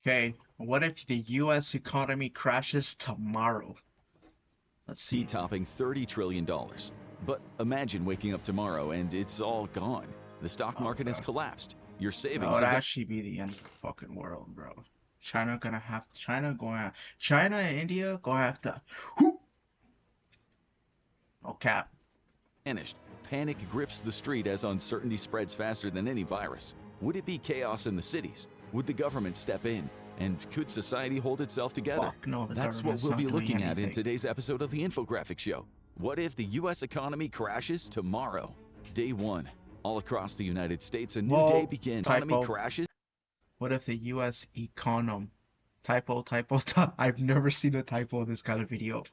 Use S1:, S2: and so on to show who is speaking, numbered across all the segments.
S1: Okay, what if the US economy crashes tomorrow? Let's see.
S2: Topping $30 trillion. But imagine waking up tomorrow and it's all gone. The stock
S1: Oh,
S2: market has
S1: bro.
S2: collapsed. Your
S1: That
S2: savings
S1: would
S2: have
S1: actually be the end of the fucking world, bro. China and India gonna have to oh cap.
S2: vanished. Panic grips the street as uncertainty spreads faster than any virus. Would it be chaos in the cities? Would the government step in? And could society hold itself together?
S1: Fuck no, the
S2: That's what
S1: government's
S2: we'll
S1: not
S2: be
S1: doing
S2: looking at in
S1: anything.
S2: today's episode of the Infographic Show. What if the US economy crashes tomorrow? Day 1. All across the United States, a new day
S1: Whoa,
S2: begins. Economy
S1: typo.
S2: crashes
S1: What if the US typo. I've never seen a typo in this kind of video.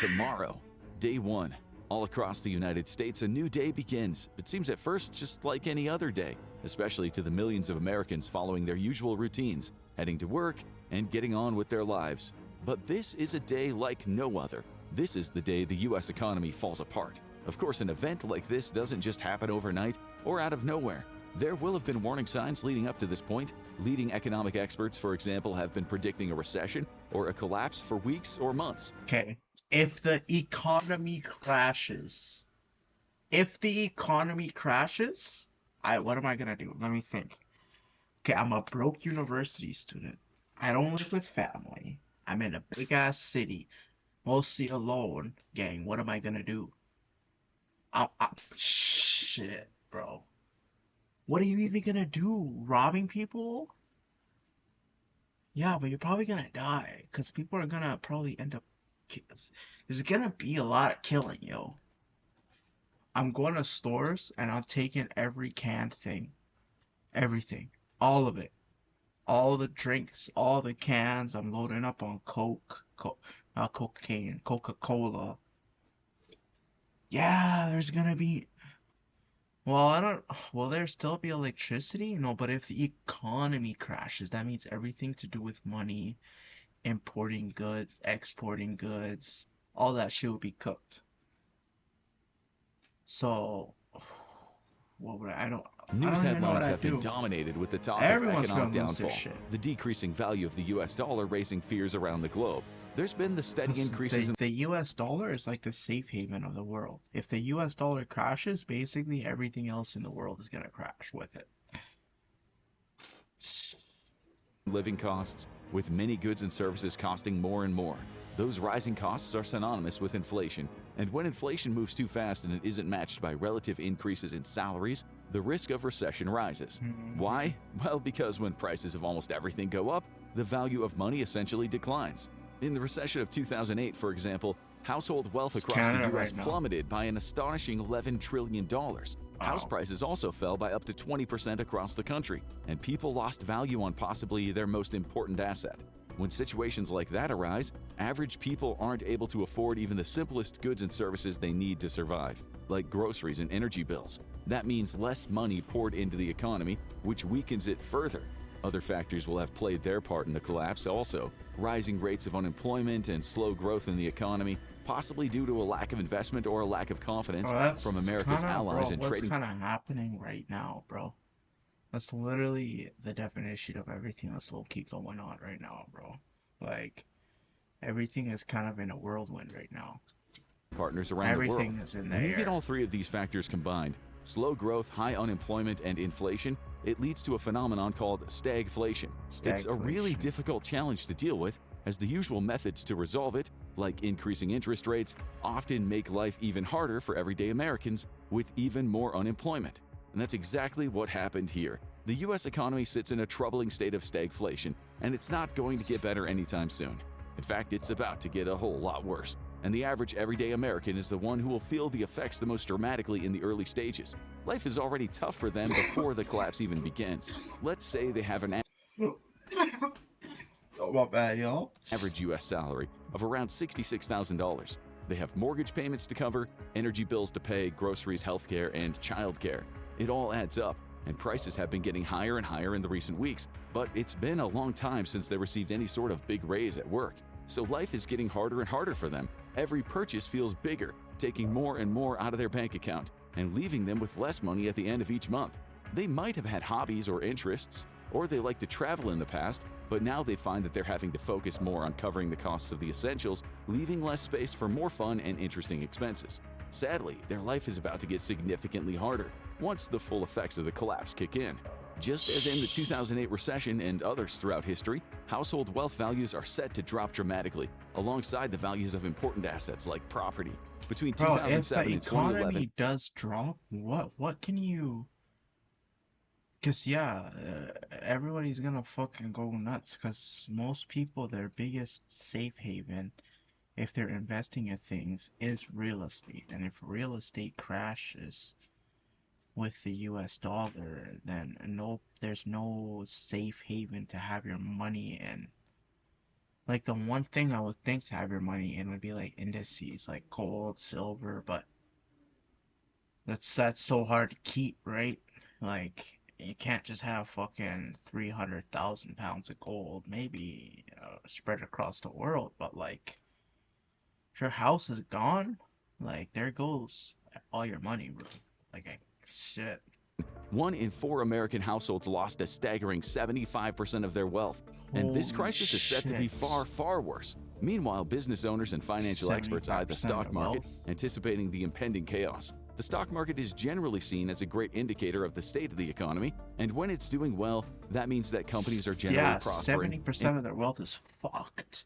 S2: tomorrow. Day 1. All across the United States, a new day begins. It seems at first just like any other day, especially to the millions of Americans following their usual routines, heading to work and getting on with their lives. But this is a day like no other. This is the day the US economy falls apart. Of course, an event like this doesn't just happen overnight or out of nowhere. There will have been warning signs leading up to this point. Leading economic experts, for example, have been predicting a recession or a collapse for weeks or months.
S1: Okay, if the economy crashes, what am I gonna do? Let me think. Okay, I'm a broke university student. I don't live with family. I'm in a big ass city, mostly alone. Gang, what am I gonna do? Shit, bro. What are you even gonna do? Robbing people? Yeah, but you're probably gonna die because people are gonna probably end up. There's gonna be a lot of killing, yo. I'm going to stores and I'm taking every canned thing, everything, all of it, all the drinks, all the cans. I'm loading up on not cocaine, Coca-Cola. Yeah, there's gonna be. Well, I don't. Will there still be electricity? No, but if the economy crashes, that means everything to do with money, importing goods, exporting goods, all that shit will be cooked. So, I
S2: News
S1: don't even know what
S2: headlines
S1: I'd
S2: have been
S1: do.
S2: dominated with the talk of
S1: Everyone's
S2: economic
S1: gonna lose their
S2: downfall,
S1: shit.
S2: the decreasing value of the US dollar raising fears around the globe. There's been the steady
S1: Because
S2: increases in
S1: the US dollar is like the safe haven of the world. If the US dollar crashes, basically everything else in the world is gonna crash with it.
S2: living costs, with many goods and services costing more and more. Those rising costs are synonymous with inflation, and when inflation moves too fast and it isn't matched by relative increases in salaries, the risk of recession rises. Why? Well, because when prices of almost everything go up, the value of money essentially declines. In the recession of 2008, for example, household wealth
S1: It's
S2: across the
S1: Canada
S2: US
S1: right now.
S2: plummeted by an astonishing $11 trillion. House
S1: Wow.
S2: prices also fell by up to 20% across the country, and people lost value on possibly their most important asset. When situations like that arise, average people aren't able to afford even the simplest goods and services they need to survive, like groceries and energy bills. That means less money poured into the economy, which weakens it further. Other factors will have played their part in the collapse also. Rising rates of unemployment and slow growth in the economy, possibly due to a lack of investment or a lack of confidence
S1: Bro,
S2: from
S1: that's
S2: America's
S1: kind of,
S2: allies
S1: bro,
S2: and
S1: what's
S2: trading
S1: kind of happening right now, bro. That's literally the definition of everything that's will keep going on right now, bro. Like, everything is kind of in a whirlwind right now.
S2: partners around the world.
S1: Everything is in the
S2: When you get
S1: air.
S2: all three of these factors combined, slow growth, high unemployment, and inflation, it leads to a phenomenon called stagflation. It's a really
S1: Stagflation.
S2: difficult challenge to deal with, as the usual methods to resolve it, like increasing interest rates, often make life even harder for everyday Americans with even more unemployment. And that's exactly what happened here. The US economy sits in a troubling state of stagflation, and it's not going to get better anytime soon. In fact, it's about to get a whole lot worse. And the average everyday American is the one who will feel the effects the most dramatically in the early stages. Life is already tough for them before the collapse even begins. Let's say they have an
S1: Oh, my bad, y'all.
S2: average US salary of around $66,000. They have mortgage payments to cover, energy bills to pay, groceries, healthcare, and childcare. It all adds up, and prices have been getting higher and higher in the recent weeks, but it's been a long time since they received any sort of big raise at work. So life is getting harder and harder for them. Every purchase feels bigger, taking more and more out of their bank account and leaving them with less money at the end of each month. They might have had hobbies or interests, or they like to travel in the past, but now they find that they're having to focus more on covering the costs of the essentials, leaving less space for more fun and interesting expenses. Sadly, their life is about to get significantly harder once the full effects of the collapse kick in. Just as in the 2008 recession and others throughout history, household wealth values are set to drop dramatically, alongside the values of important assets like property. Between
S1: Bro, if the
S2: 2007 and 2011,
S1: economy does drop, what can you? Cause yeah, everybody's gonna fucking go nuts. Cause most people, their biggest safe haven, if they're investing in things, is real estate. And if real estate crashes with the US dollar, then there's no safe haven to have your money in. Like the one thing I would think to have your money in would be like indices, like gold, silver, but that's so hard to keep, right? Like you can't just have fucking 300,000 pounds of gold, maybe spread across the world, but like if your house is gone, like there goes all your money, bro. Shit.
S2: 1 in 4 American households lost a staggering 75% of their wealth. And this
S1: Holy
S2: crisis is set to be
S1: shit.
S2: far, far worse. Meanwhile, business owners and financial experts eye the
S1: 75%
S2: stock
S1: of
S2: market,
S1: wealth?
S2: anticipating the impending chaos. The stock market is generally seen as a great indicator of the state of the economy, and when it's doing well, that means that companies are generally
S1: Yeah,
S2: prospering.
S1: 70% of their wealth is fucked.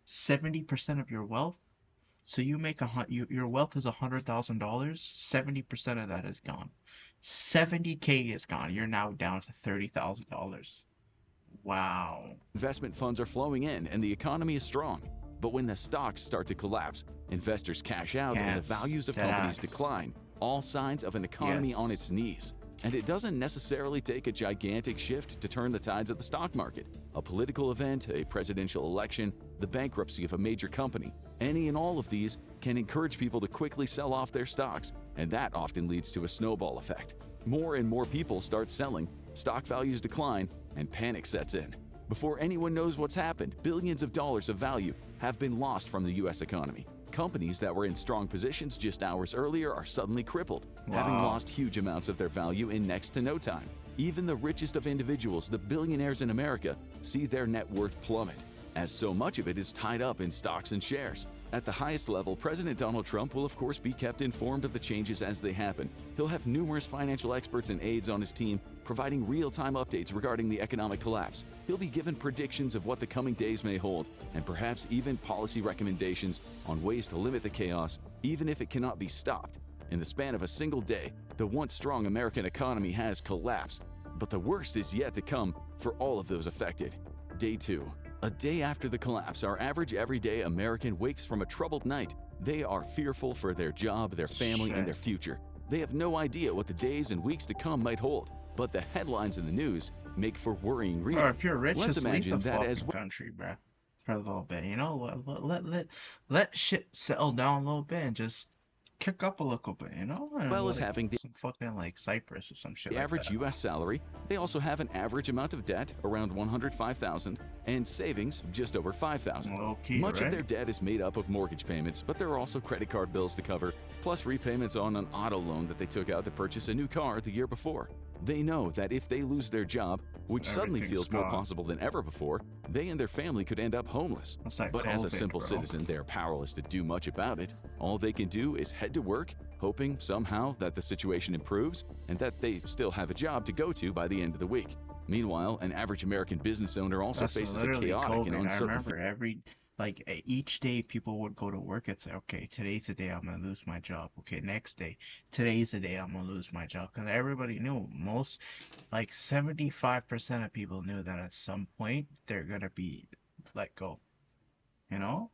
S1: 70% of your wealth? So you make your wealth is $100,000, 70% of that is gone. 70K is gone. You're now down to $30,000. Wow.
S2: Investment funds are flowing in and the economy is strong. But when the stocks start to collapse, investors cash out and the
S1: Yes,
S2: values of
S1: dead
S2: companies
S1: ass.
S2: decline, all signs of an economy on its
S1: Yes.
S2: knees. And it doesn't necessarily take a gigantic shift to turn the tides of the stock market. A political event, a presidential election, the bankruptcy of a major company, any and all of these can encourage people to quickly sell off their stocks, and that often leads to a snowball effect. More and more people start selling, stock values decline, and panic sets in. Before anyone knows what's happened, billions of dollars of value have been lost from the US economy. Companies that were in strong positions just hours earlier are suddenly crippled, having
S1: Wow.
S2: lost huge amounts of their value in next to no time. Even the richest of individuals, the billionaires in America, see their net worth plummet, as so much of it is tied up in stocks and shares. At the highest level, President Donald Trump will of course be kept informed of the changes as they happen. He'll have numerous financial experts and aides on his team providing real-time updates regarding the economic collapse. He'll be given predictions of what the coming days may hold, and perhaps even policy recommendations on ways to limit the chaos, even if it cannot be stopped. In the span of a single day, the once strong American economy has collapsed, but the worst is yet to come for all of those affected. Day 2. A day after the collapse, our average everyday American wakes from a troubled night. They are fearful for their job, their family, and their future. They have no idea what the days and weeks to come might hold, but the headlines in the news make for worrying reading.
S1: Or if you're rich,
S2: Let's
S1: just leave
S2: imagine
S1: the
S2: that
S1: fucking
S2: as well.
S1: country, bruh, for a little bit. You know, let shit settle down a little bit and just kick up a little bit. You know, and
S2: Well as
S1: like
S2: having the
S1: some fucking like Cyprus or some shit
S2: The
S1: like
S2: average
S1: that.
S2: U.S. salary, they also have an average amount of debt, around $105,000, and savings, just over $5,000.
S1: Low-key,
S2: Much
S1: right?
S2: of their debt is made up of mortgage payments, but there are also credit card bills to cover, plus repayments on an auto loan that they took out to purchase a new car the year before. They know that if they lose their job, which suddenly
S1: Everything's
S2: feels more
S1: gone.
S2: possible than ever before, they and their family could end up homeless.
S1: That's like
S2: But as a
S1: COVID,
S2: simple
S1: bro.
S2: citizen, they are powerless to do much about it. All they can do is head to work, hoping somehow that the situation improves and that they still have a job to go to by the end of the week. Meanwhile, an average American business owner also
S1: That's
S2: faces a
S1: literally
S2: chaotic and
S1: COVID. I
S2: uncertain
S1: remember each day people would go to work and say, okay, today's the day I'm gonna lose my job. Okay, next day, today's the day I'm gonna lose my job. Because everybody knew, like 75% of people knew that at some point they're gonna be let go. You know?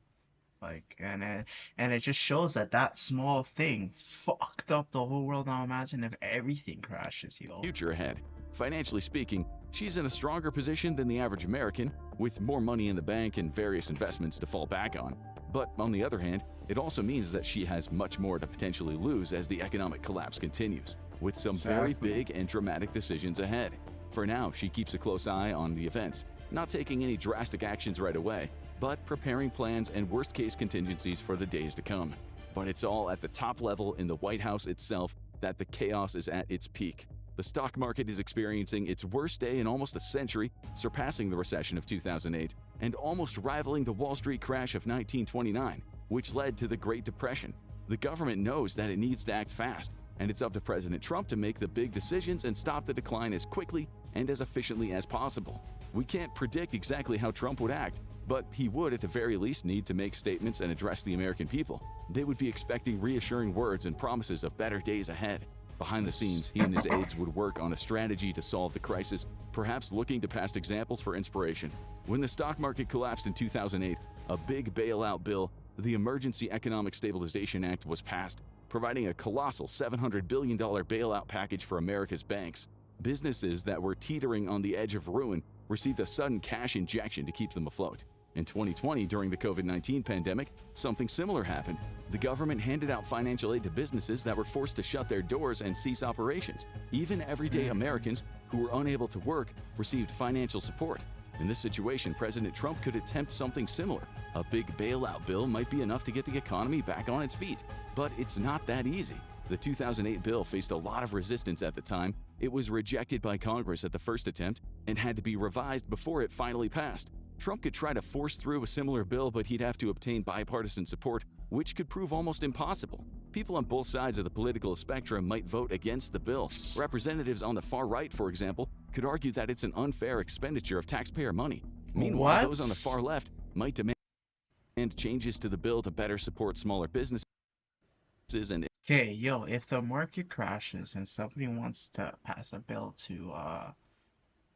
S1: Like, and it just shows that small thing fucked up the whole world. Now imagine if everything crashes, yo.
S2: future ahead. Financially speaking, she's in a stronger position than the average American, with more money in the bank and various investments to fall back on. But on the other hand, it also means that she has much more to potentially lose as the economic collapse continues, with some very
S1: Exactly.
S2: big and dramatic decisions ahead. For now, she keeps a close eye on the events, not taking any drastic actions right away, but preparing plans and worst-case contingencies for the days to come. But it's all at the top level in the White House itself that the chaos is at its peak. The stock market is experiencing its worst day in almost a century, surpassing the recession of 2008 and almost rivaling the Wall Street crash of 1929, which led to the Great Depression. The government knows that it needs to act fast, and it's up to President Trump to make the big decisions and stop the decline as quickly and as efficiently as possible. We can't predict exactly how Trump would act, but he would at the very least need to make statements and address the American people. They would be expecting reassuring words and promises of better days ahead. Behind the scenes, he and his aides would work on a strategy to solve the crisis, perhaps looking to past examples for inspiration. When the stock market collapsed in 2008, a big bailout bill, the Emergency Economic Stabilization Act, was passed, providing a colossal $700 billion bailout package for America's banks. Businesses that were teetering on the edge of ruin received a sudden cash injection to keep them afloat. In 2020, during the COVID-19 pandemic, something similar happened. The government handed out financial aid to businesses that were forced to shut their doors and cease operations. Even everyday Americans who were unable to work received financial support. In this situation, President Trump could attempt something similar. A big bailout bill might be enough to get the economy back on its feet. But it's not that easy. The 2008 bill faced a lot of resistance at the time. It was rejected by Congress at the first attempt and had to be revised before it finally passed. Trump could try to force through a similar bill, but he'd have to obtain bipartisan support, which could prove almost impossible. People on both sides of the political spectrum might vote against the bill. Representatives on the far right, for example, could argue that it's an unfair expenditure of taxpayer money. Meanwhile, those on the far left might demand changes to the bill to better support smaller businesses and
S1: Okay, yo, if the market crashes and somebody wants to pass a bill to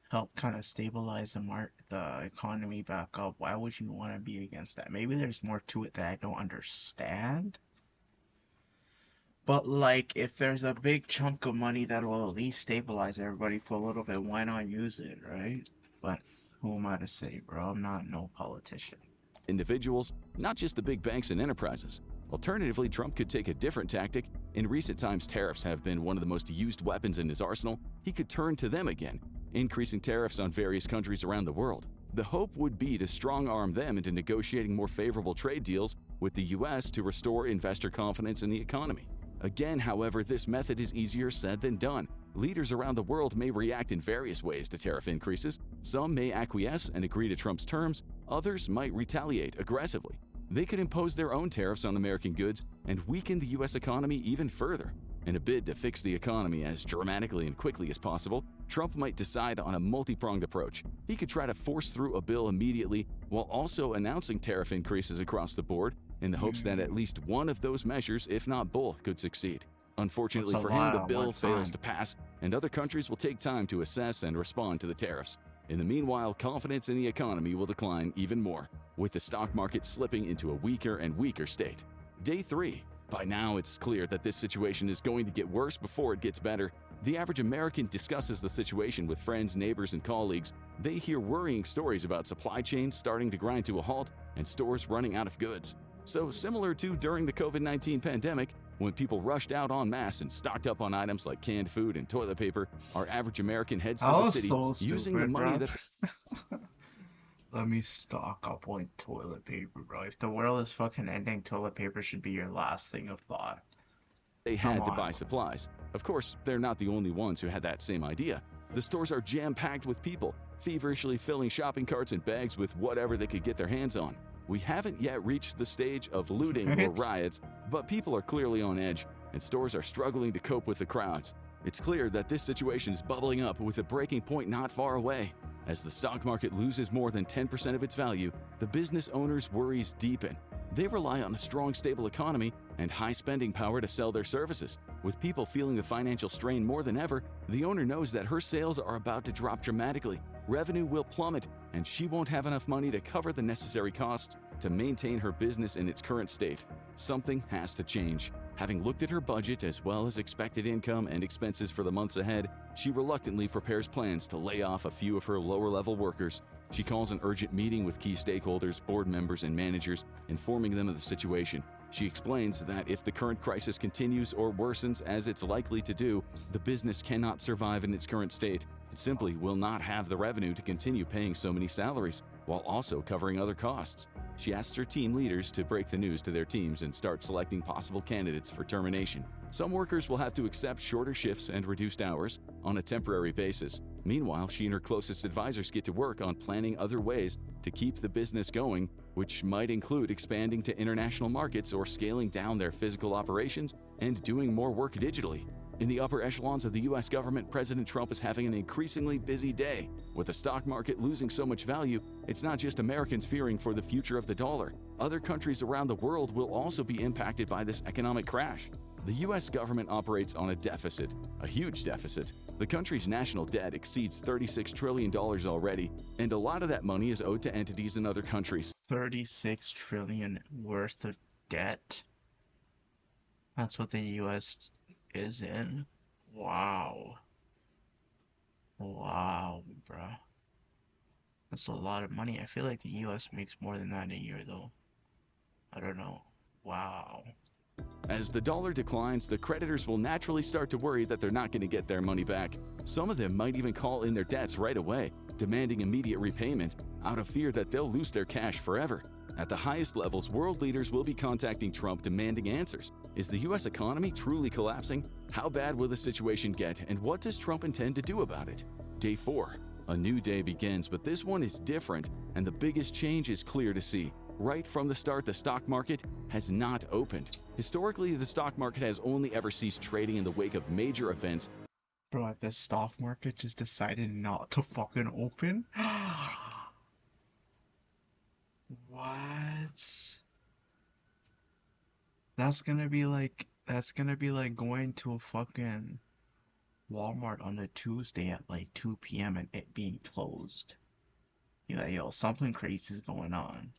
S1: help kind of stabilize the economy back up, why would you want to be against that? Maybe there's more to it that I don't understand. But like, if there's a big chunk of money that will at least stabilize everybody for a little bit, why not use it, right? But who am I to say, bro? I'm not no politician.
S2: Individuals, not just the big banks and enterprises. Alternatively, Trump could take a different tactic. In recent times, tariffs have been one of the most used weapons in his arsenal. He could turn to them again, increasing tariffs on various countries around the world. The hope would be to strong-arm them into negotiating more favorable trade deals with the U.S. to restore investor confidence in the economy. Again, however, this method is easier said than done. Leaders around the world may react in various ways to tariff increases. Some may acquiesce and agree to Trump's terms. Others might retaliate aggressively. They could impose their own tariffs on American goods and weaken the U.S. economy even further. In a bid to fix the economy as dramatically and quickly as possible, Trump might decide on a multi-pronged approach. He could try to force through a bill immediately while also announcing tariff increases across the board in the hopes that at least one of those measures, if not both, could succeed. Unfortunately for him, the bill fails to pass, and other countries will take time to assess and respond to the tariffs. In the meanwhile, confidence in the economy will decline even more, with the stock market slipping into a weaker and weaker state. Day 3. By now, it's clear that this situation is going to get worse before it gets better. The average American discusses the situation with friends, neighbors, and colleagues. They hear worrying stories about supply chains starting to grind to a halt and stores running out of goods. So similar to during the COVID-19 pandemic, when people rushed out en masse and stocked up on items like canned food and toilet paper, our average American heads to the city using the money that
S1: Let me stock up on toilet paper, bro. If the world is fucking ending, toilet paper should be your last thing of thought.
S2: they had to buy supplies. Of course, they're not the only ones who had that same idea. The stores are jam-packed with people, feverishly filling shopping carts and bags with whatever they could get their hands on. We haven't yet reached the stage of looting or riots, but people are clearly on edge, and stores are struggling to cope with the crowds. It's clear that this situation is bubbling up with a breaking point not far away. As the stock market loses more than 10% of its value, the business owners' worries deepen. They rely on a strong, stable economy and high spending power to sell their services. With people feeling the financial strain more than ever, the owner knows that her sales are about to drop dramatically. Revenue will plummet, and she won't have enough money to cover the necessary costs to maintain her business in its current state. Something has to change. Having looked at her budget as well as expected income and expenses for the months ahead, she reluctantly prepares plans to lay off a few of her lower-level workers. She calls an urgent meeting with key stakeholders, board members, and managers, informing them of the situation. She explains that if the current crisis continues or worsens as it's likely to do, the business cannot survive in its current state. It simply will not have the revenue to continue paying so many salaries while also covering other costs. She asked her team leaders to break the news to their teams and start selecting possible candidates for termination. Some workers will have to accept shorter shifts and reduced hours on a temporary basis. Meanwhile, she and her closest advisors get to work on planning other ways to keep the business going, which might include expanding to international markets or scaling down their physical operations and doing more work digitally. In the upper echelons of the US government, President Trump is having an increasingly busy day. With the stock market losing so much value, it's not just Americans fearing for the future of the dollar. Other countries around the world will also be impacted by this economic crash. The US government operates on a deficit, a huge deficit. The country's national debt exceeds $36 trillion already, and a lot of that money is owed to entities in other countries.
S1: 36 trillion worth of debt. That's what the US is in. Wow. Wow, bruh. That's a lot of money. I feel like the US makes more than that a year, though. I don't know. Wow.
S2: As the dollar declines, the creditors will naturally start to worry that they're not going to get their money back. Some of them might even call in their debts right away, demanding immediate repayment, out of fear that they'll lose their cash forever. At the highest levels, world leaders will be contacting Trump demanding answers. Is the US economy truly collapsing? How bad will the situation get, and what does Trump intend to do about it? Day 4. A new day begins, but this one is different, and the biggest change is clear to see. Right from the start, the stock market has not opened. Historically, the stock market has only ever ceased trading in the wake of major events.
S1: Bro, the stock market just decided not to fucking open? What? That's gonna be like going to a fucking Walmart on a Tuesday at like 2 p.m. and it being closed. You're like, yo, something crazy is going on.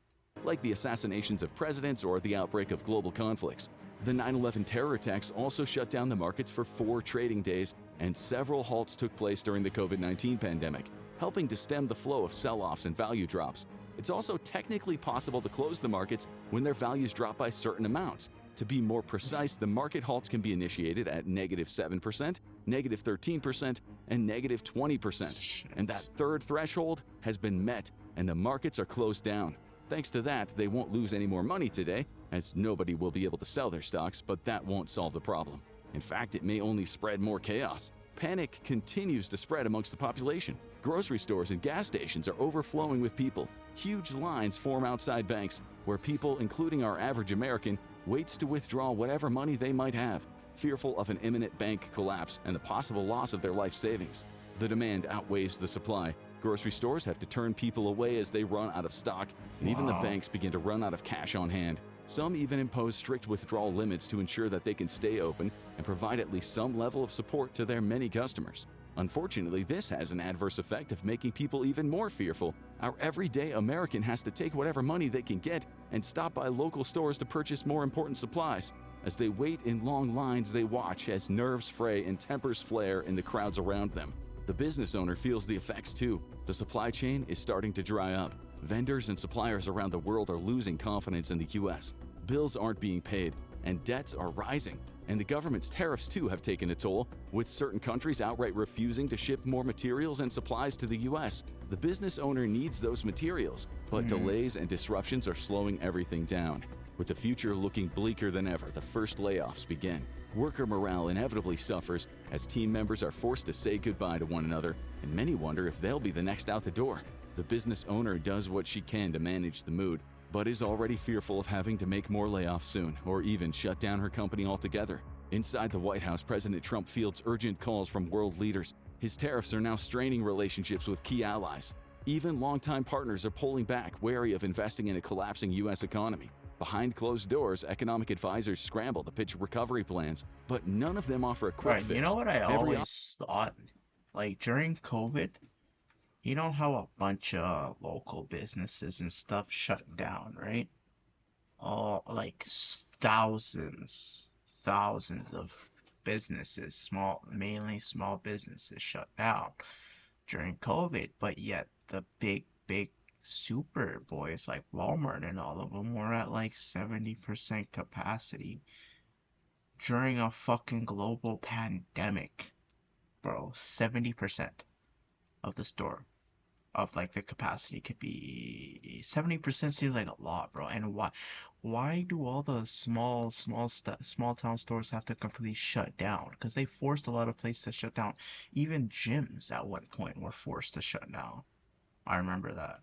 S2: Like the assassinations of presidents or the outbreak of global conflicts. The 9/11 terror attacks also shut down the markets for 4 trading days, and several halts took place during the COVID-19 pandemic, helping to stem the flow of sell-offs and value drops. It's also technically possible to close the markets when their values drop by certain amounts. To be more precise, the market halts can be initiated at -7%, -13%, and -20%.
S1: Shit.
S2: And that third threshold has been met, and the markets are closed down. Thanks to that, they won't lose any more money today, as nobody will be able to sell their stocks, but that won't solve the problem. In fact, it may only spread more chaos. Panic continues to spread amongst the population. Grocery stores and gas stations are overflowing with people. Huge lines form outside banks, where people, including our average American, waits to withdraw whatever money they might have, fearful of an imminent bank collapse and the possible loss of their life savings. The demand outweighs the supply. Grocery stores have to turn people away as they run out of stock, and even the
S1: Wow.
S2: banks begin to run out of cash on hand. Some even impose strict withdrawal limits to ensure that they can stay open and provide at least some level of support to their many customers. Unfortunately, this has an adverse effect of making people even more fearful. Our everyday American has to take whatever money they can get and stop by local stores to purchase more important supplies. As they wait in long lines, they watch as nerves fray and tempers flare in the crowds around them. The business owner feels the effects too. The supply chain is starting to dry up. Vendors and suppliers around the world are losing confidence in the US. Bills aren't being paid, and debts are rising. And the government's tariffs too have taken a toll, with certain countries outright refusing to ship more materials and supplies to the US. The business owner needs those materials, but delays and disruptions are slowing everything down. With the future looking bleaker than ever, the first layoffs begin. Worker morale inevitably suffers as team members are forced to say goodbye to one another, and many wonder if they'll be the next out the door. The business owner does what she can to manage the mood, but is already fearful of having to make more layoffs soon, or even shut down her company altogether. Inside the White House, President Trump fields urgent calls from world leaders. His tariffs are now straining relationships with key allies. Even longtime partners are pulling back, wary of investing in a collapsing U.S. economy. Behind closed doors, economic advisors scramble to pitch recovery plans, but none of them offer a quick
S1: Right,
S2: fix.
S1: you know what I
S2: Every
S1: always thought? Like during COVID, you know how a bunch of local businesses and stuff shut down, right? All like thousands of businesses, mainly small businesses shut down during COVID, but yet the big super boys like Walmart and all of them were at like 70% capacity during a fucking global pandemic, bro. 70%. of the store, of like the capacity could be 70% seems like a lot, bro. And why do all the small town stores have to completely shut down? Because they forced a lot of places to shut down. Even gyms at one point were forced to shut down. I remember that.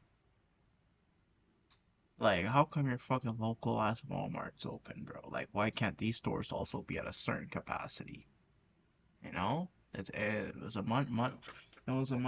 S1: Like, how come your fucking local ass Walmart's open, bro? Like, why can't these stores also be at a certain capacity? You know? It was a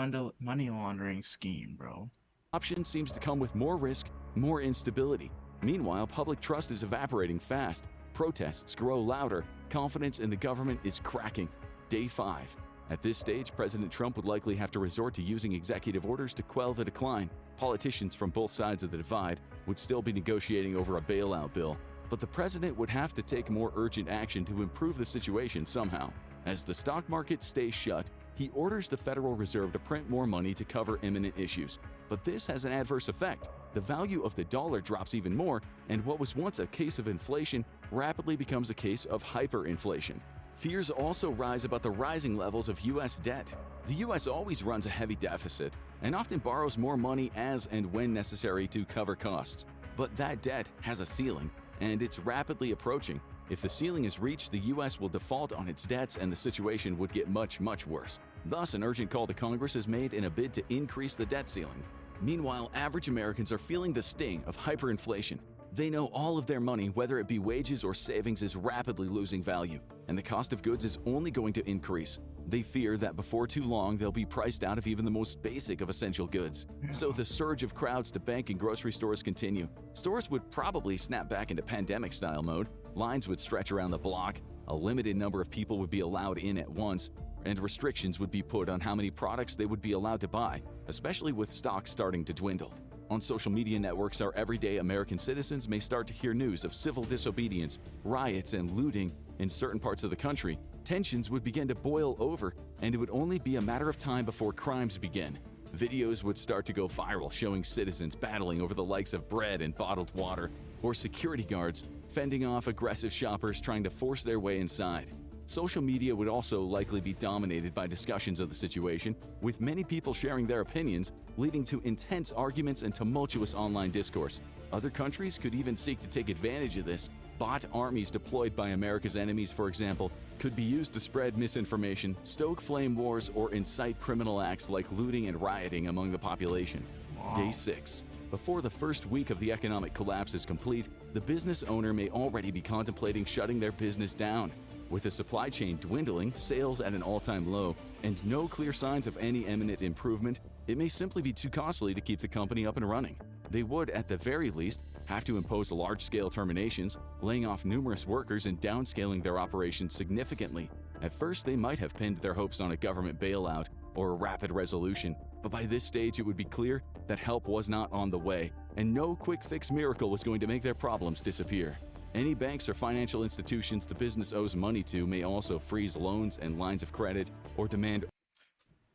S1: money laundering scheme, bro.
S2: Option seems to come with more risk, more instability. Meanwhile, public trust is evaporating fast. Protests grow louder. Confidence in the government is cracking. Day 5. At this stage, President Trump would likely have to resort to using executive orders to quell the decline. Politicians from both sides of the divide would still be negotiating over a bailout bill, but the president would have to take more urgent action to improve the situation somehow. As the stock market stays shut, he orders the Federal Reserve to print more money to cover imminent issues. But this has an adverse effect. The value of the dollar drops even more, and what was once a case of inflation rapidly becomes a case of hyperinflation. Fears also rise about the rising levels of U.S. debt. The U.S. always runs a heavy deficit and often borrows more money as and when necessary to cover costs. But that debt has a ceiling, and it's rapidly approaching. If the ceiling is reached, the U.S. will default on its debts and the situation would get much, much worse. Thus, an urgent call to Congress is made in a bid to increase the debt ceiling. Meanwhile, average Americans are feeling the sting of hyperinflation. They know all of their money, whether it be wages or savings, is rapidly losing value, and the cost of goods is only going to increase. They fear that before too long, they'll be priced out of even the most basic of essential goods. So the surge of crowds to bank and grocery stores continue. Stores would probably snap back into pandemic-style mode. Lines would stretch around the block. A limited number of people would be allowed in at once, and restrictions would be put on how many products they would be allowed to buy, especially with stocks starting to dwindle. On social media networks, our everyday American citizens may start to hear news of civil disobedience, riots, and looting in certain parts of the country. Tensions would begin to boil over, and it would only be a matter of time before crimes begin. Videos would start to go viral showing citizens battling over the likes of bread and bottled water, or security guards fending off aggressive shoppers trying to force their way inside. Social media would also likely be dominated by discussions of the situation, with many people sharing their opinions, leading to intense arguments and tumultuous online discourse. Other countries could even seek to take advantage of this. Bot armies deployed by America's enemies, for example, could be used to spread misinformation, stoke flame wars, or incite criminal acts like looting and rioting among the population.
S1: Wow.
S2: Day 6. Before the first week of the economic collapse is complete, the business owner may already be contemplating shutting their business down. With the supply chain dwindling, sales at an all-time low, and no clear signs of any imminent improvement, it may simply be too costly to keep the company up and running. They would, at the very least, have to impose large-scale terminations, laying off numerous workers and downscaling their operations significantly. At first, they might have pinned their hopes on a government bailout or a rapid resolution, but by this stage it would be clear that help was not on the way, and no quick-fix miracle was going to make their problems disappear. Any banks or financial institutions the business owes money to may also freeze loans and lines of credit or demand.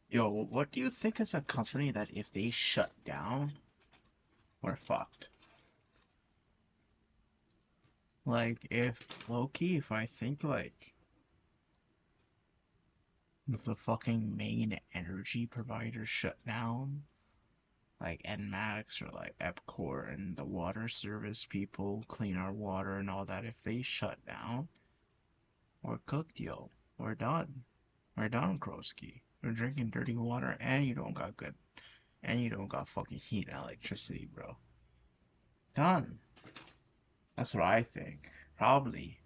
S1: Yo, what do you think is a company that if they shut down, we're fucked? Like, if if I think like if the fucking main energy provider shut down, like NMAX or like EPCOR and the water service people, clean our water and all that, if they shut down, we're cooked, yo. We're done. We're done, Kroski. We're drinking dirty water and you don't got fucking heat and electricity, bro. Done. That's what I think. Probably.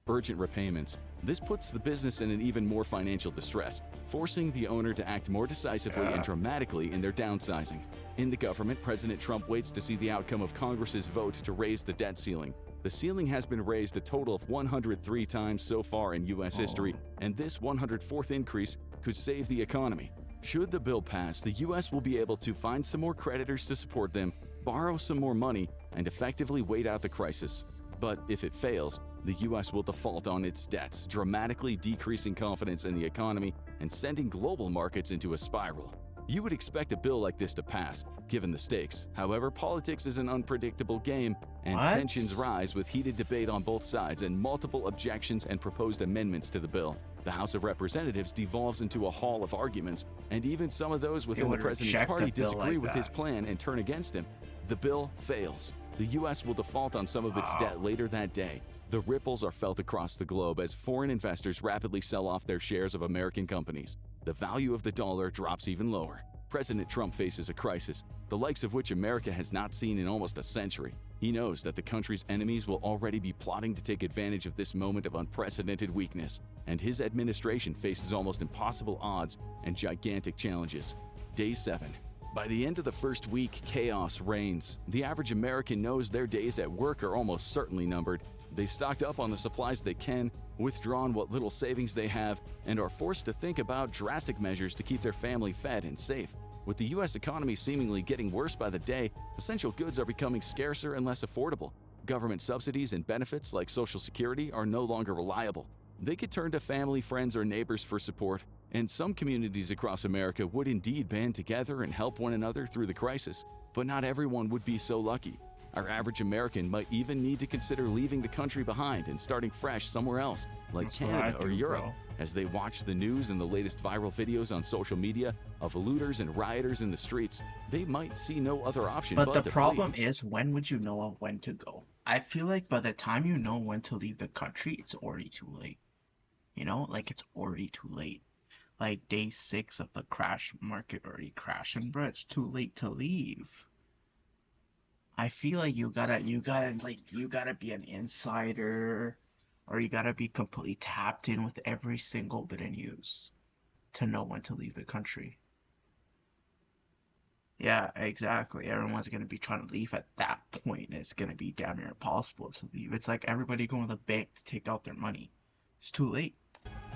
S2: Urgent repayments. This puts the business in an even more financial distress, forcing the owner to act more decisively and dramatically in their downsizing. In the government, President Trump waits to see the outcome of Congress's vote to raise the debt ceiling. The ceiling has been raised a total of 103 times so far in U.S. history, and this 104th increase could save the economy. Should the bill pass, the U.S. will be able to find some more creditors to support them, borrow some more money, and effectively wait out the crisis. But if it fails, the U.S. will default on its debts, dramatically decreasing confidence in the economy and sending global markets into a spiral. You would expect a bill like this to pass, given the stakes. However, politics is an unpredictable game, and
S1: What?
S2: tensions rise with heated debate on both sides and multiple objections and proposed amendments to the bill. The House of Representatives devolves into a hall of arguments, and even some of those within the
S1: would
S2: president's
S1: reject a
S2: party
S1: bill
S2: disagree
S1: like
S2: with his
S1: that.
S2: plan and turn against him. The bill fails. The U.S. will default on some of its debt later that day. The ripples are felt across the globe as foreign investors rapidly sell off their shares of American companies. The value of the dollar drops even lower. President Trump faces a crisis, the likes of which America has not seen in almost a century. He knows that the country's enemies will already be plotting to take advantage of this moment of unprecedented weakness, and his administration faces almost impossible odds and gigantic challenges. Day 7. By the end of the first week, chaos reigns. The average American knows their days at work are almost certainly numbered. They've stocked up on the supplies they can, withdrawn what little savings they have, and are forced to think about drastic measures to keep their family fed and safe. With the U.S. economy seemingly getting worse by the day, essential goods are becoming scarcer and less affordable. Government subsidies and benefits like Social Security are no longer reliable. They could turn to family, friends, or neighbors for support, and some communities across America would indeed band together and help one another through the crisis. But not everyone would be so lucky. Our average American might even need to consider leaving the country behind and starting fresh somewhere else, like
S1: That's what
S2: Canada
S1: I
S2: or
S1: do,
S2: Europe.
S1: bro.
S2: As they watch the news and the latest viral videos on social media of looters and rioters in the streets, they might see no other option
S1: But the
S2: to
S1: problem
S2: flee.
S1: is, when would you know when to go? I feel like by the time you know when to leave the country, it's already too late. You know, like it's already too late. Like day 6 of the crash market already crashing, bro. It's too late to leave. I feel like you gotta be an insider, or you gotta be completely tapped in with every single bit of news to know when to leave the country. Yeah, exactly. Everyone's gonna be trying to leave at that point, and it's gonna be damn near impossible to leave. It's like everybody going to the bank to take out their money. It's too late.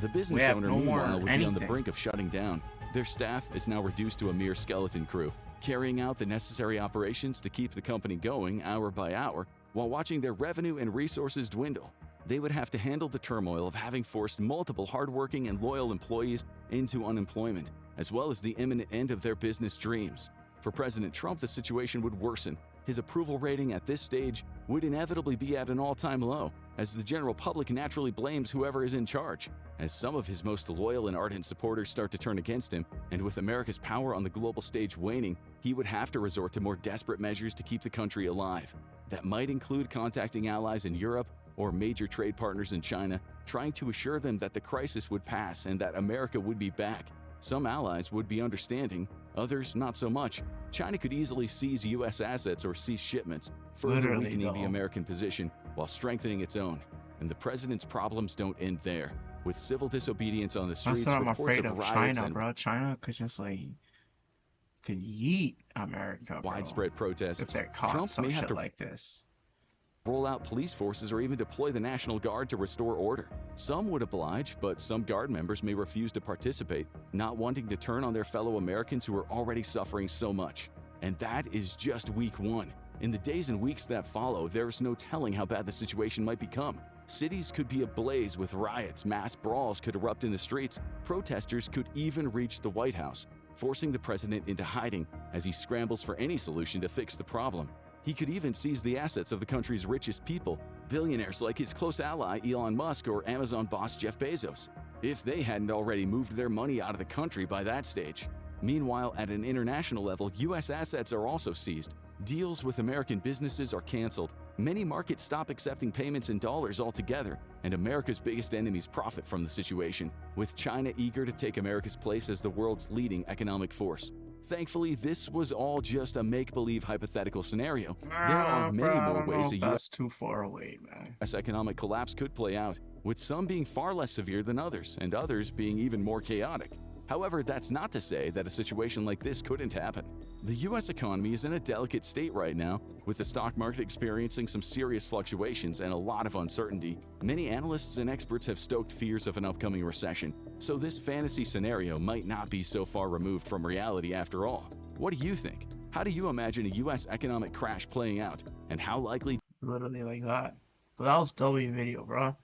S2: The
S1: We
S2: business
S1: have
S2: owner,
S1: no more
S2: meanwhile, would be on the
S1: anything.
S2: brink of shutting down. Their staff is now reduced to a mere skeleton crew, carrying out the necessary operations to keep the company going hour by hour while watching their revenue and resources dwindle. They would have to handle the turmoil of having forced multiple hardworking and loyal employees into unemployment, as well as the imminent end of their business dreams. For President Trump, the situation would worsen. His approval rating at this stage would inevitably be at an all-time low, as the general public naturally blames whoever is in charge. As some of his most loyal and ardent supporters start to turn against him, and with America's power on the global stage waning, he would have to resort to more desperate measures to keep the country alive. That might include contacting allies in Europe or major trade partners in China, trying to assure them that the crisis would pass and that America would be back. Some allies would be understanding, others not so much. China could easily seize U.S. assets or cease shipments, further
S1: Literally,
S2: weakening the
S1: though.
S2: American position while strengthening its own. And the president's problems don't end there. With civil disobedience on the streets,
S1: That's what I'm
S2: reports
S1: afraid
S2: of
S1: of.
S2: riots
S1: China,
S2: and
S1: bro. China could just could yeet America, bro.
S2: widespread protests,
S1: If they're caught
S2: Trump
S1: some
S2: may have
S1: shit
S2: to
S1: like this.
S2: roll out police forces or even deploy the National Guard to restore order. Some would oblige, but some Guard members may refuse to participate, not wanting to turn on their fellow Americans who are already suffering so much. And that is just week 1. In the days and weeks that follow, there's no telling how bad the situation might become. Cities could be ablaze with riots, mass brawls could erupt in the streets, protesters could even reach the White House, forcing the president into hiding as he scrambles for any solution to fix the problem. He could even seize the assets of the country's richest people, billionaires like his close ally Elon Musk or Amazon boss Jeff Bezos, if they hadn't already moved their money out of the country by that stage. Meanwhile, at an international level, U.S. assets are also seized. Deals with American businesses are canceled. Many markets stop accepting payments in dollars altogether, and America's biggest enemies profit from the situation, with China eager to take America's place as the world's leading economic force. Thankfully, this was all just a make-believe hypothetical scenario. There are many
S1: Bro, I
S2: more
S1: don't know
S2: ways
S1: if
S2: a U.S.
S1: that's too far away, man.
S2: economic collapse could play out, with some being far less severe than others, and others being even more chaotic. However, that's not to say that a situation like this couldn't happen. The U.S. economy is in a delicate state right now, with the stock market experiencing some serious fluctuations and a lot of uncertainty. Many analysts and experts have stoked fears of an upcoming recession, so this fantasy scenario might not be so far removed from reality after all. What do you think? How do you imagine a U.S. economic crash playing out, and how likely
S1: Literally like that. But that was W video, bro.